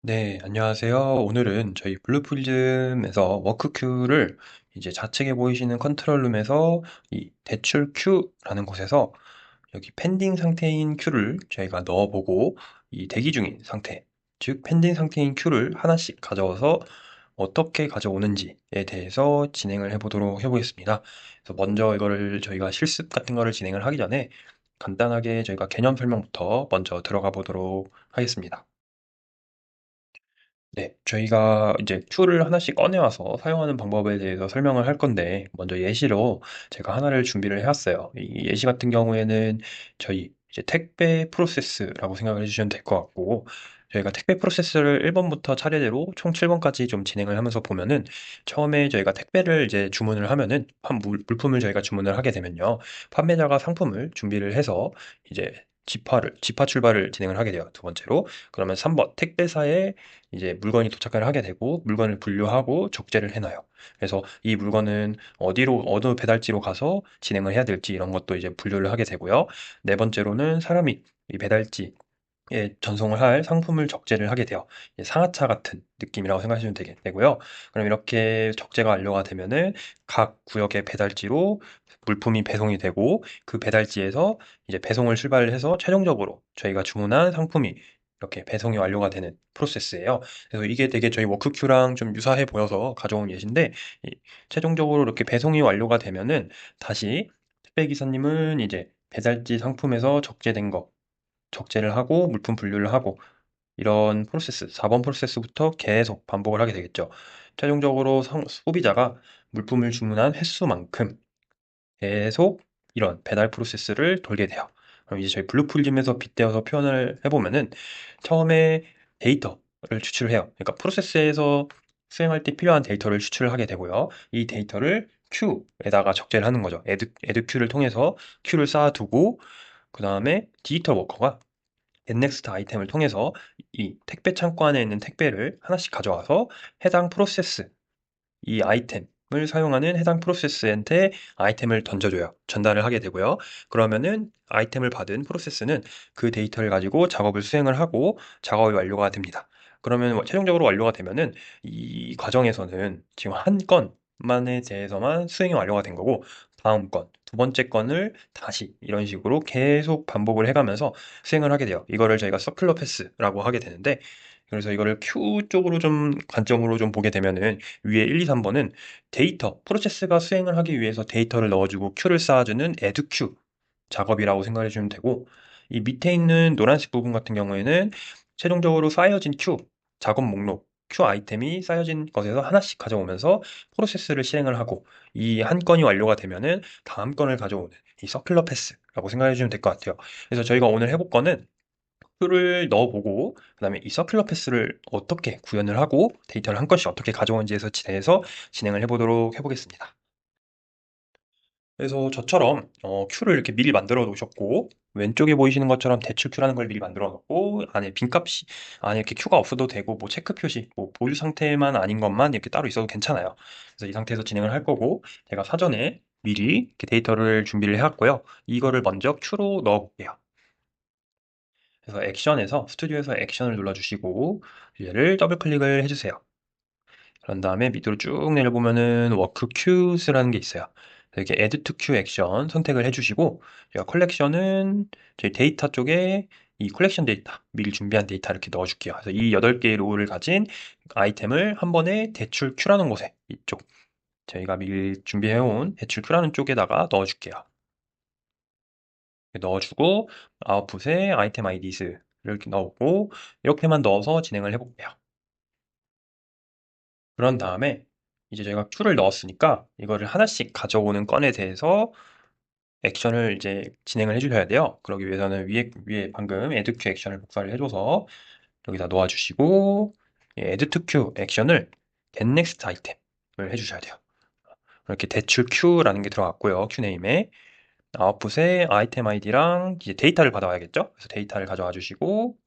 네, 안녕하세요. 오늘은 저희 블루프리즘에서 워크큐를 이제 좌측에 보이시는 컨트롤룸에서 이 대출 큐라는 곳에서 여기 펜딩 상태인 큐를 저희가 넣어보고 이 대기 중인 상태, 즉 펜딩 상태인 큐를 하나씩 가져와서 어떻게 가져오는지에 대해서 진행을 해보겠습니다. 그래서 먼저 이거를 저희가 실습 같은 거를 진행을 하기 전에 간단하게 저희가 개념 설명부터 먼저 들어가 보도록 하겠습니다. 네, 저희가 이제 툴을 하나씩 꺼내와서 사용하는 방법에 대해서 설명을 할 건데, 먼저 예시로 제가 하나를 준비를 해왔어요. 이 예시 같은 경우에는 저희 이제 택배 프로세스라고 생각을 해주시면 될 것 같고, 저희가 택배 프로세스를 1번부터 차례대로 총 7번까지 좀 진행을 하면서 보면은, 처음에 저희가 택배를 이제 주문을 하면은, 물품을 저희가 주문을 하게 되면요, 판매자가 상품을 준비를 해서 이제 집화 출발을 진행을 하게 돼요. 두 번째로. 그러면 3번, 택배사에 이제 물건이 도착을 하게 되고 물건을 분류하고 적재를 해놔요. 그래서 이 물건은 어느 배달지로 가서 진행을 해야 될지 이런 것도 이제 분류를 하게 되고요. 네 번째로는 사람이 이 배달지에 전송을 할 상품을 적재를 하게 돼요. 상하차 같은 느낌이라고 생각하시면 되고요. 그럼 이렇게 적재가 완료가 되면은 각 구역의 배달지로 물품이 배송이 되고 그 배달지에서 이제 배송을 출발을 해서 최종적으로 저희가 주문한 상품이 이렇게 배송이 완료가 되는 프로세스예요. 그래서 이게 되게 저희 워크큐랑 좀 유사해 보여서 가져온 예시인데 최종적으로 이렇게 배송이 완료가 되면은 다시 택배 기사님은 이제 배달지 상품에서 적재된 거 적재를 하고 물품 분류를 하고 이런 프로세스 4번 프로세스부터 계속 반복을 하게 되겠죠. 최종적으로 소비자가 물품을 주문한 횟수만큼 계속 이런 배달 프로세스를 돌게 돼요. 그럼 이제 저희 블루프림에서 빗대어서 표현을 해보면은 처음에 데이터를 추출을 해요. 그러니까 프로세스에서 수행할 때 필요한 데이터를 추출을 하게 되고요. 이 데이터를 큐에다가 적재를 하는 거죠. 애드 큐를 통해서 큐를 쌓아두고 그 다음에 디지털 워커가 겟넥스트 아이템을 통해서 이 택배 창고 안에 있는 택배를 하나씩 가져와서 해당 프로세스 이 아이템을 사용하는 해당 프로세스한테 아이템을 던져줘요. 전달을 하게 되고요. 그러면은 아이템을 받은 프로세스는 그 데이터를 가지고 작업을 수행을 하고 작업이 완료가 됩니다. 그러면 최종적으로 완료가 되면은 이 과정에서는 지금 한 건만에 대해서만 수행이 완료가 된 거고 다음 건, 두 번째 건을 다시 이런 식으로 계속 반복을 해가면서 수행을 하게 돼요. 이거를 저희가 서큘러 패스라고 하게 되는데 그래서 이거를 Q 쪽으로 좀 관점으로 좀 보게 되면은 위에 1, 2, 3번은 데이터, 프로세스가 수행을 하기 위해서 데이터를 넣어주고 큐를 쌓아주는 addQ 작업이라고 생각해 주면 되고 이 밑에 있는 노란색 부분 같은 경우에는 최종적으로 쌓여진 큐, 작업 목록, 큐 아이템이 쌓여진 것에서 하나씩 가져오면서 프로세스를 실행을 하고 이 한 건이 완료가 되면은 다음 건을 가져오는 이 서큘러 패스라고 생각해 주면 될 것 같아요. 그래서 저희가 오늘 해볼 거는 큐를 넣어보고 그다음에 이 서큘러 패스를 어떻게 구현을 하고 데이터를 한 건씩 어떻게 가져오는지에서 대해서 진행을 해보겠습니다. 그래서 저처럼 큐를 이렇게 미리 만들어 놓으셨고 왼쪽에 보이시는 것처럼 대출 큐라는 걸 미리 만들어 놓고 안에 빈값이 안에 이렇게 큐가 없어도 되고 뭐 체크 표시 뭐 보유 상태만 아닌 것만 이렇게 따로 있어도 괜찮아요. 그래서 이 상태에서 진행을 할 거고 제가 사전에 미리 이렇게 데이터를 준비를 해왔고요. 이거를 먼저 큐로 넣어 볼게요. 그래서 액션에서 스튜디오에서 액션을 눌러주시고 얘를 더블 클릭을 해주세요. 그런 다음에 밑으로 쭉 내려보면은 워크 큐스라는 게 있어요. 이렇게 add to queue 액션 선택을 해주시고 제가 컬렉션은 저희 데이터 쪽에 이 컬렉션 데이터 미리 준비한 데이터 이렇게 넣어줄게요. 그래서 이 8개의 로우를 가진 아이템을 한 번에 대출 큐라는 곳에 이쪽 저희가 미리 준비해온 대출 큐라는 쪽에다가 넣어줄게요. 넣어주고 아웃풋에 아이템 아이디스 이렇게 넣고 이렇게만 넣어서 진행을 해볼게요. 그런 다음에 이제 저희가 큐를 넣었으니까 이거를 하나씩 가져오는 건에 대해서 액션을 이제 진행을 해주셔야 돼요. 그러기 위해서는 위에 방금 add q 액션을 복사를 해줘서 여기다 놓아주시고 add to q 액션을 get next 아이템을 해주셔야 돼요. 이렇게 대출 Q라는 게 들어갔고요. Q네임에 아웃풋에 아이템 아이디랑 이제 데이터를 받아와야겠죠? 그래서 데이터를 가져와 주시고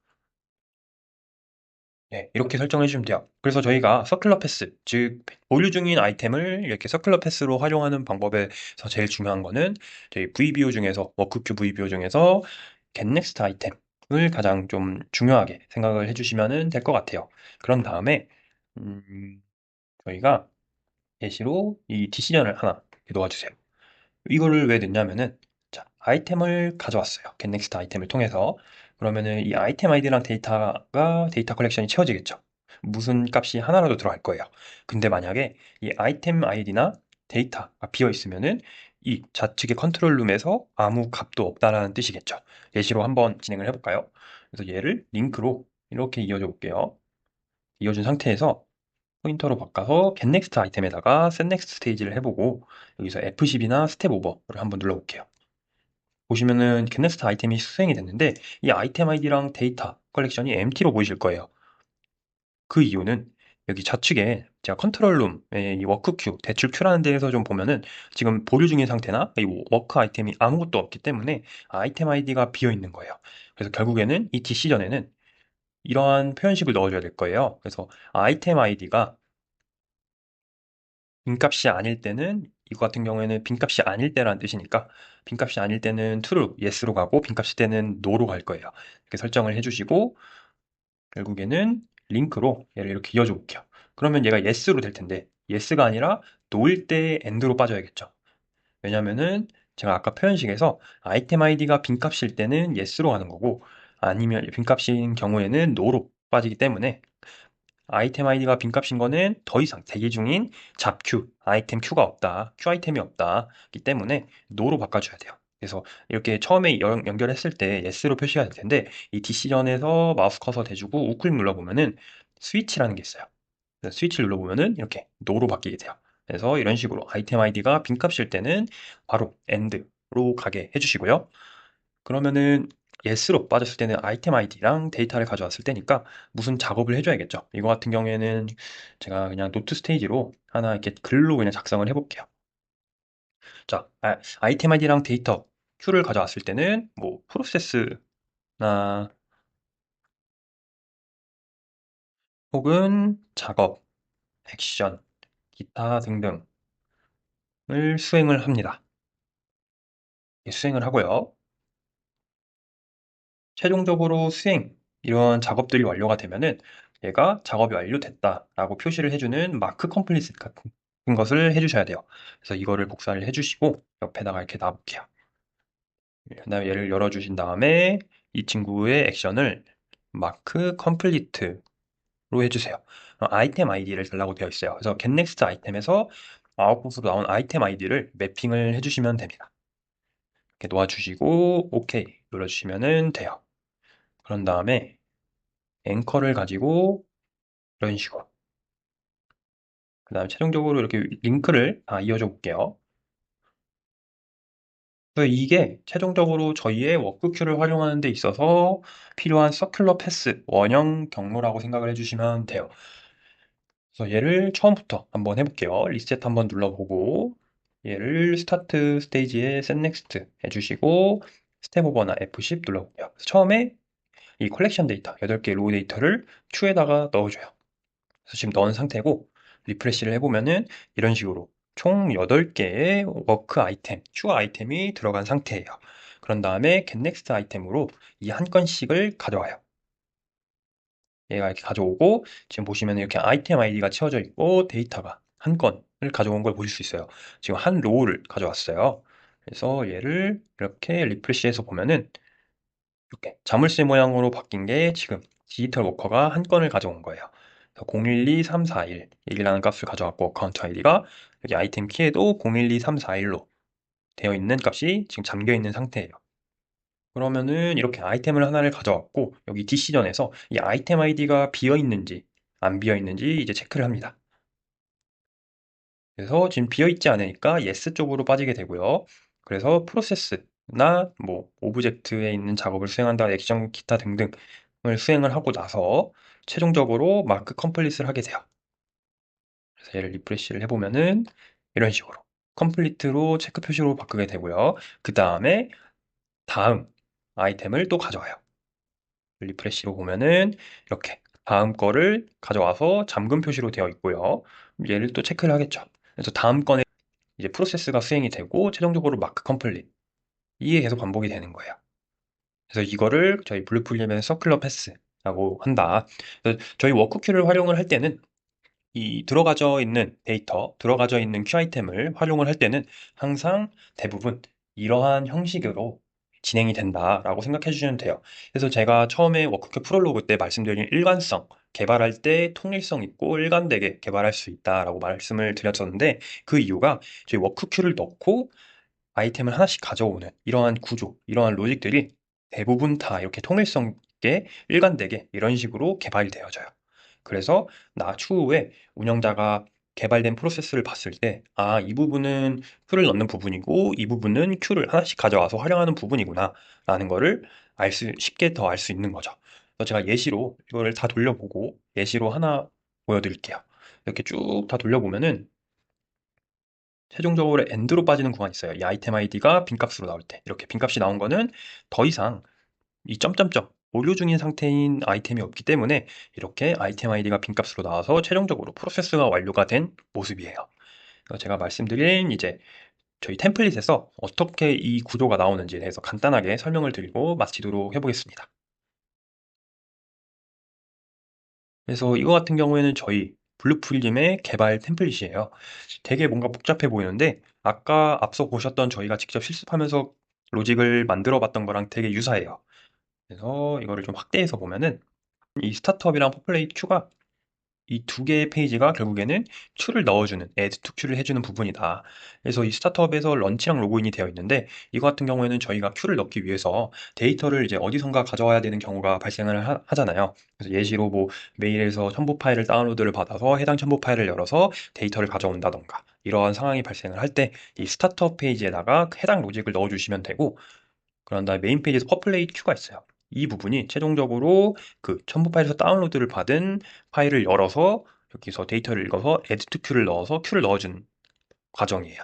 네, 이렇게 설정해 주시면 돼요. 그래서 저희가 서큘러 패스, 즉 보유 중인 아이템을 이렇게 서큘러 패스로 활용하는 방법에서 제일 중요한 거는 저희 VBO 중에서 워크큐 VBO 중에서 get next 아이템 가장 좀 중요하게 생각을 해주시면 될 것 같아요. 그런 다음에 저희가 예시로 이 디시전을 하나 놓아주세요. 이거를 왜 넣냐면은 자, 아이템을 가져왔어요. getNext 아이템을 통해서. 그러면은 이 아이템 아이디랑 데이터 컬렉션이 채워지겠죠. 무슨 값이 하나라도 들어갈 거예요. 근데 만약에 이 아이템 아이디나 데이터가 비어 있으면은 이 좌측의 컨트롤 룸에서 아무 값도 없다라는 뜻이겠죠. 예시로 한번 진행을 해볼까요? 그래서 얘를 링크로 이렇게 이어줘 볼게요. 이어준 상태에서 포인터로 바꿔서 getNext 아이템에다가 setNext 스테이지를 해보고 여기서 F10이나 스텝 오버를 한번 눌러볼게요. 보시면은 getNext 아이템이 수행이 됐는데 이 아이템 아이디랑 데이터 컬렉션이 empty로 보이실 거예요. 그 이유는 여기 좌측에 제가 컨트롤룸의 이 워크 큐, 대출 큐라는 데에서 좀 보면은 지금 보류 중인 상태나 이 워크 아이템이 아무것도 없기 때문에 아이템 아이디가 비어 있는 거예요. 그래서 결국에는 이 디시전에는 이러한 표현식을 넣어줘야 될 거예요. 그래서 아이템 아이디가 빈값이 아닐 때는 이거 같은 경우에는 빈값이 아닐 때라는 뜻이니까 빈값이 아닐 때는 true, yes로 가고 빈값일 때는 no로 갈 거예요. 이렇게 설정을 해주시고 결국에는 링크로 얘를 이렇게 이어줘 볼게요. 그러면 얘가 yes로 될 텐데 yes가 아니라 no일 때 and로 빠져야겠죠. 왜냐면은 제가 아까 표현식에서 아이템 아이디가 빈값일 때는 yes로 가는 거고 아니면 빈값인 경우에는 no로 빠지기 때문에 아이템 아이디가 빈값인 거는 더 이상 대기 중인 잡 q, 아이템 q가 없다, q 아이템이 없다기 때문에 no로 바꿔줘야 돼요. 그래서 이렇게 처음에 연결했을 때 yes로 표시가 될 텐데 이 디시전에서 마우스 커서 대주고 우클릭 눌러보면은 스위치라는 게 있어요. 그래서 스위치를 눌러보면은 이렇게 no로 바뀌게 돼요. 그래서 이런 식으로 아이템 아이디가 빈값일 때는 바로 end로 가게 해주시고요. 그러면은 yes로 빠졌을 때는 아이템 아이디랑 데이터를 가져왔을 때니까 무슨 작업을 해줘야겠죠. 이거 같은 경우에는 제가 그냥 노트 스테이지로 하나 이렇게 글로 그냥 작성을 해볼게요. 자, 아이템 아이디랑 데이터 큐를 가져왔을 때는 뭐 프로세스나 혹은 작업, 액션, 기타 등등을 수행을 합니다. 수행을 하고요. 최종적으로 이런 작업들이 완료가 되면은 얘가 작업이 완료됐다라고 표시를 해주는 마크 컴플리트 같은 것을 해주셔야 돼요. 그래서 이거를 복사를 해주시고 옆에다가 이렇게 놔볼게요. 그다음에 얘를 열어주신 다음에 이 친구의 액션을 마크 컴플리트로 해주세요. 아이템 아이디를 달라고 되어 있어요. 그래서 getNext 아이템에서 아웃풋으로 나온 아이템 아이디를 매핑을 해주시면 됩니다. 이렇게 놓아주시고 OK 눌러주시면 돼요. 그런 다음에 앵커를 가지고 이런 식으로 그 다음에 최종적으로 이렇게 링크를 다 이어줘 볼게요. 그래서 이게 최종적으로 저희의 워크큐를 활용하는 데 있어서 필요한 서큘러 패스, 원형 경로라고 생각을 해주시면 돼요. 그래서 얘를 처음부터 한번 해볼게요. 리셋 한번 눌러보고 얘를 스타트 스테이지에 set next 해주시고 스텝 오버나 F10 눌러볼게요. 처음에 이 컬렉션 데이터, 8개 로우 데이터를 큐에다가 넣어줘요. 그래서 지금 넣은 상태고 리프레시를 해보면은 이런 식으로 총 8개의 워크 아이템, 큐 아이템이 들어간 상태예요. 그런 다음에 getNext 아이템으로 이 한 건씩을 가져와요. 얘가 이렇게 가져오고 지금 보시면 이렇게 아이템 아이디가 채워져 있고 데이터가 한 건을 가져온 걸 보실 수 있어요. 지금 한 로우를 가져왔어요. 그래서 얘를 이렇게 리프레시해서 보면은 이렇게 자물쇠 모양으로 바뀐 게 지금 디지털 워커가 한 건을 가져온 거예요. 012341 1이라는 값을 가져왔고 어카운트 아이디가 여기 아이템 키에도 012341로 되어 있는 값이 지금 잠겨 있는 상태예요. 그러면은 이렇게 아이템을 하나를 가져왔고 여기 디시전에서 이 아이템 아이디가 비어 있는지 안 비어 있는지 이제 체크를 합니다. 그래서 지금 비어 있지 않으니까 yes 쪽으로 빠지게 되고요. 그래서 프로세스나 뭐 오브젝트에 있는 작업을 수행한다, 액션 기타 등등을 수행을 하고 나서 최종적으로 마크 컴플릿을 하게 돼요. 그래서 얘를 리프레시를 해보면은 이런 식으로 컴플리트로 체크 표시로 바꾸게 되고요. 그 다음에 다음 아이템을 또 가져와요. 리프레시로 보면은 이렇게 다음 거를 가져와서 잠금 표시로 되어 있고요. 얘를 또 체크를 하겠죠. 그래서 다음 건에 이제 프로세스가 수행이 되고 최종적으로 마크 컴플릿 이게 계속 반복이 되는 거예요. 그래서 이거를 저희 블루프림의 서큘러 패스라고 한다. 그래서 저희 워크큐를 활용을 할 때는 이 들어가져 있는 데이터, 들어가져 있는 큐 아이템을 활용을 할 때는 항상 대부분 이러한 형식으로 진행이 된다라고 생각해 주시면 돼요. 그래서 제가 처음에 워크큐 프롤로그 때 말씀드린 일관성, 개발할 때 통일성 있고 일관되게 개발할 수 있다라고 말씀을 드렸었는데 그 이유가 저희 워크큐를 넣고 아이템을 하나씩 가져오는 이러한 구조, 이러한 로직들이 대부분 다 이렇게 통일성 있게 일관되게 이런 식으로 개발이 되어져요. 그래서 추후에 운영자가 개발된 프로세스를 봤을 때, 아, 이 부분은 큐를 넣는 부분이고, 이 부분은 큐를 하나씩 가져와서 활용하는 부분이구나, 라는 거를 쉽게 더 알 수 있는 거죠. 그래서 제가 예시로 이거를 다 돌려보고, 예시로 하나 보여드릴게요. 이렇게 쭉 다 돌려보면은, 최종적으로 엔드로 빠지는 구간이 있어요. 이 아이템 아이디가 빈값으로 나올 때. 이렇게 빈값이 나온 거는 더 이상 이 점점점 보류 중인 상태인 아이템이 없기 때문에 이렇게 아이템 아이디가 빈값으로 나와서 최종적으로 프로세스가 완료가 된 모습이에요. 제가 말씀드린 이제 저희 템플릿에서 어떻게 이 구조가 나오는지에 대해서 간단하게 설명을 드리고 마치도록 해보겠습니다. 그래서 이거 같은 경우에는 저희 블루프림의 개발 템플릿이에요. 되게 뭔가 복잡해 보이는데 아까 앞서 보셨던 저희가 직접 실습하면서 로직을 만들어 봤던 거랑 되게 유사해요. 그래서 이거를 좀 확대해서 보면은 이 스타트업이랑 포플레이 큐가 이 두 개의 페이지가 결국에는 큐를 넣어주는, add to 큐를 해주는 부분이다. 그래서 이 스타트업에서 런치랑 로그인이 되어 있는데 이거 같은 경우에는 저희가 큐를 넣기 위해서 데이터를 이제 어디선가 가져와야 되는 경우가 발생을 하잖아요. 그래서 예시로 뭐 메일에서 첨부 파일을 다운로드를 받아서 해당 첨부 파일을 열어서 데이터를 가져온다던가 이러한 상황이 발생을 할 때 이 스타트업 페이지에다가 해당 로직을 넣어주시면 되고 그런 다음에 메인 페이지에서 퍼플레이 큐가 있어요. 이 부분이 최종적으로 그 첨부 파일에서 다운로드를 받은 파일을 열어서 여기서 데이터를 읽어서 add to 큐를 넣어서 큐를 넣어주는 과정이에요.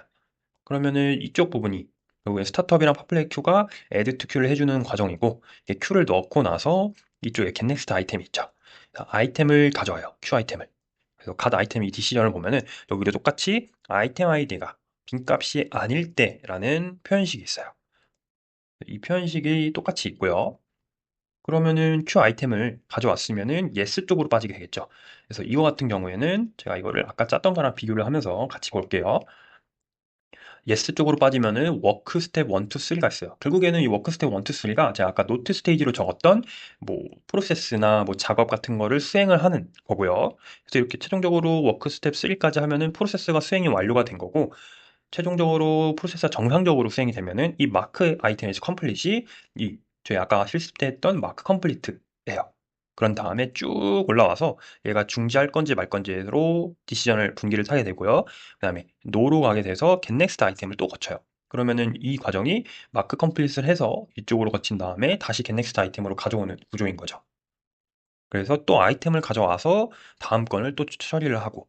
그러면은 이쪽 부분이 결국에 스타트업이랑 퍼플레이 큐가 add to 큐를 해주는 과정이고 큐를 넣고 나서 이쪽에 get next 아이템이 있죠. 아이템을 가져와요. 큐 아이템을. 그래서 갓 아이템 이 디시전을 보면은 여기도 똑같이 아이템 아이디가 빈값이 아닐 때라는 표현식이 있어요. 이 표현식이 똑같이 있고요. 그러면은 q 아이템을 가져왔으면은 yes 쪽으로 빠지게 되겠죠. 그래서 이거 같은 경우에는 제가 이거를 아까 짰던 거랑 비교를 하면서 같이 볼게요. yes 쪽으로 빠지면은 워크 스텝 1, 2, 3가 있어요. 결국에는 이 워크 스텝 1, 2, 3가 제가 아까 노트 스테이지로 적었던 뭐 프로세스나 뭐 작업 같은 거를 수행을 하는 거고요. 그래서 이렇게 최종적으로 워크 스텝 3까지 하면은 프로세스가 수행이 완료가 된 거고 최종적으로 프로세스가 정상적으로 수행이 되면은 이 마크 아이템에서 컴플릿이 이 저희 아까 실습 때 했던 마크 컴플리트예요. 그런 다음에 쭉 올라와서 얘가 중지할 건지 말 건지로 디시전을 분기를 타게 되고요. 그 다음에 노로 가게 돼서 get next 아이템을 또 거쳐요. 그러면은 이 과정이 마크 컴플릿을 해서 이쪽으로 거친 다음에 다시 get next 아이템으로 가져오는 구조인 거죠. 그래서 또 아이템을 가져와서 다음 건을 또 처리를 하고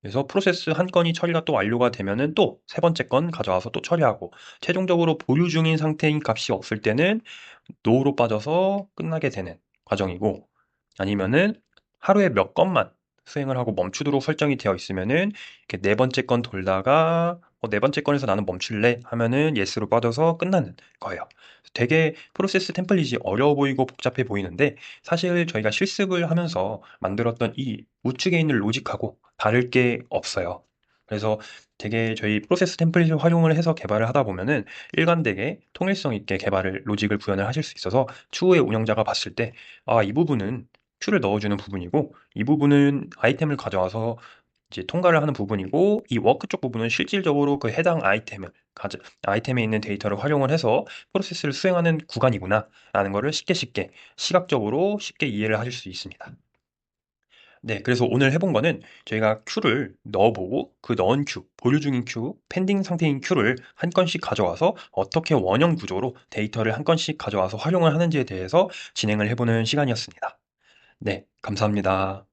그래서 프로세스 한 건이 처리가 또 완료가 되면은 또 세 번째 건 가져와서 또 처리하고 최종적으로 보류 중인 상태인 값이 없을 때는 노로 빠져서 끝나게 되는 과정이고 아니면은 하루에 몇 건만 수행을 하고 멈추도록 설정이 되어 있으면은 이렇게 네 번째 건 돌다가 네 번째 건에서 나는 멈출래 하면은 yes로 빠져서 끝나는 거예요. 되게 프로세스 템플릿이 어려워 보이고 복잡해 보이는데 사실 저희가 실습을 하면서 만들었던 이 우측에 있는 로직하고 다를 게 없어요. 그래서 되게 저희 프로세스 템플릿을 활용을 해서 개발을 하다 보면은 일관되게 통일성 있게 개발을 로직을 구현을 하실 수 있어서 추후에 운영자가 봤을 때 아, 이 부분은 큐를 넣어주는 부분이고 이 부분은 아이템을 가져와서 이제 통과를 하는 부분이고 이 워크 쪽 부분은 실질적으로 그 해당 아이템에 있는 데이터를 활용을 해서 프로세스를 수행하는 구간이구나 라는 거를 쉽게 시각적으로 쉽게 이해를 하실 수 있습니다. 네, 그래서 오늘 해본 거는 저희가 큐를 넣어보고 그 넣은 큐, 보류 중인 큐, 펜딩 상태인 큐를 한 건씩 가져와서 어떻게 원형 구조로 데이터를 한 건씩 가져와서 활용을 하는지에 대해서 진행을 해보는 시간이었습니다. 네, 감사합니다.